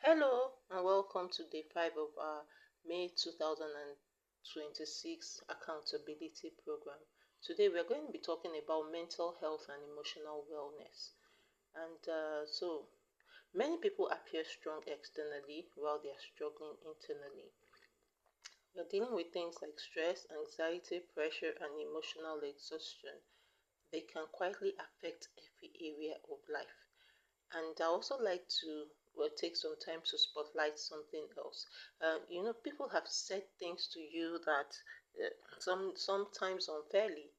Hello and welcome to day 5 of our May 2026 accountability program. Today we're going to be talking about mental health and emotional wellness. So many people appear strong externally while they are struggling internally. We're dealing with things like stress, anxiety, pressure, and emotional exhaustion. They can quietly affect every area of life. And I also like to take some time to spotlight something else. People have said things to you that sometimes unfairly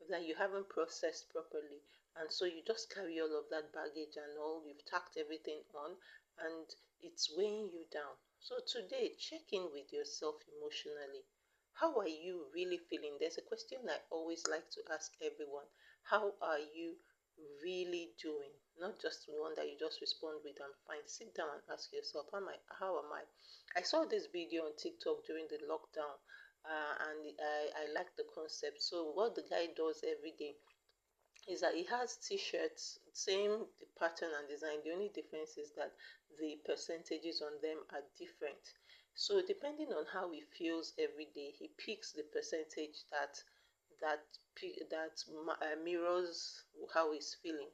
that you haven't processed properly, and so you just carry all of that baggage and all. You've tacked everything on, and it's weighing you down. So today, check in with yourself emotionally. How are you really feeling? There's a question I always like to ask everyone. How are you really doing? Not just one that you just respond with "I'm fine." Sit down and ask yourself, how am I saw this video on TikTok during the lockdown, and I like the concept. So what the guy does every day is that he has t-shirts, same pattern and design. The only difference is that the percentages on them are different. So depending on how he feels every day, he picks the percentage that mirrors how he's feeling.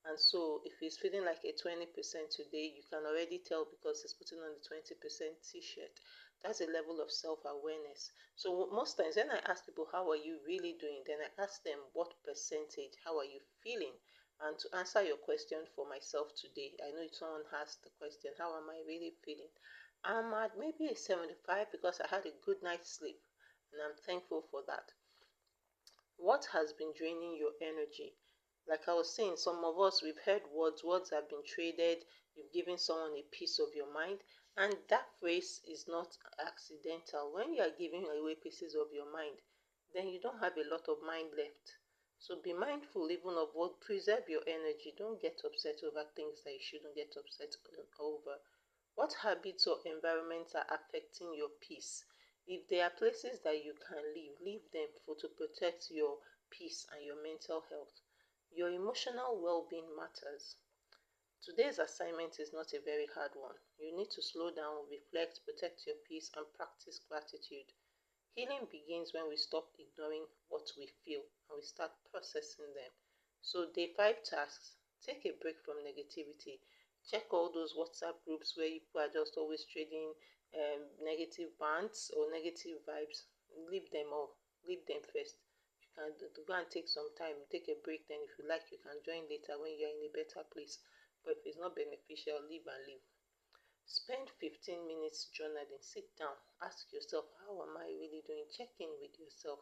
And so if he's feeling like a 20% today, you can already tell because he's putting on the 20% t-shirt. That's a level of self-awareness. So most times when I ask people, how are you really doing? Then I ask them, what percentage? How are you feeling? And to answer your question for myself today, I know someone asked the question, how am I really feeling? I'm at maybe a 75 because I had a good night's sleep, and I'm thankful for that. What has been draining your energy? Like I was saying, some of us, we've heard words have been traded. You've given someone a piece of your mind, and that phrase is not accidental. When you are giving away pieces of your mind, then you don't have a lot of mind left. So be mindful even of what. Preserve your energy. Don't get upset over things that you shouldn't get upset over. What habits or environments are affecting your peace? If there are places that you can leave them to protect your peace and your mental health. Your emotional well-being matters. Today's assignment is not a very hard one. You need to slow down, reflect, protect your peace, and practice gratitude. Healing begins when we stop ignoring what we feel and we start processing them. So, day 5 tasks: take a break from negativity. Check all those WhatsApp groups where people are just always trading negative bants or negative vibes. Leave them all. Leave them first. You can go and take some time, take a break. Then, if you like, you can join later when you're in a better place. But if it's not beneficial, leave and leave. Spend 15 minutes journaling. Sit down. Ask yourself, how am I really doing? Check in with yourself.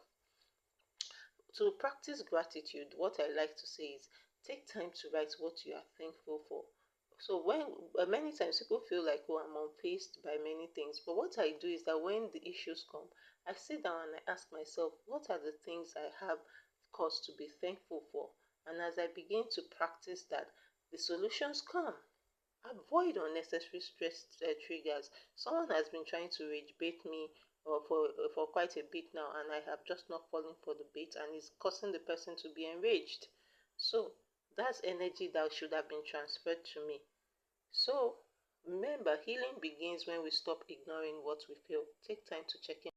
To practice gratitude, what I like to say is take time to write what you are thankful for. So when many times people feel like, oh, I'm unfazed by many things, but what I do is that when the issues come, I sit down and I ask myself, what are the things I have cause to be thankful for? And as I begin to practice that, the solutions come. Avoid unnecessary stress triggers. Someone has been trying to rage bait me for quite a bit now, and I have just not fallen for the bait, and it's causing the person to be enraged. So that's energy that should have been transferred to me. So remember, healing begins when we stop ignoring what we feel. Take time to check in.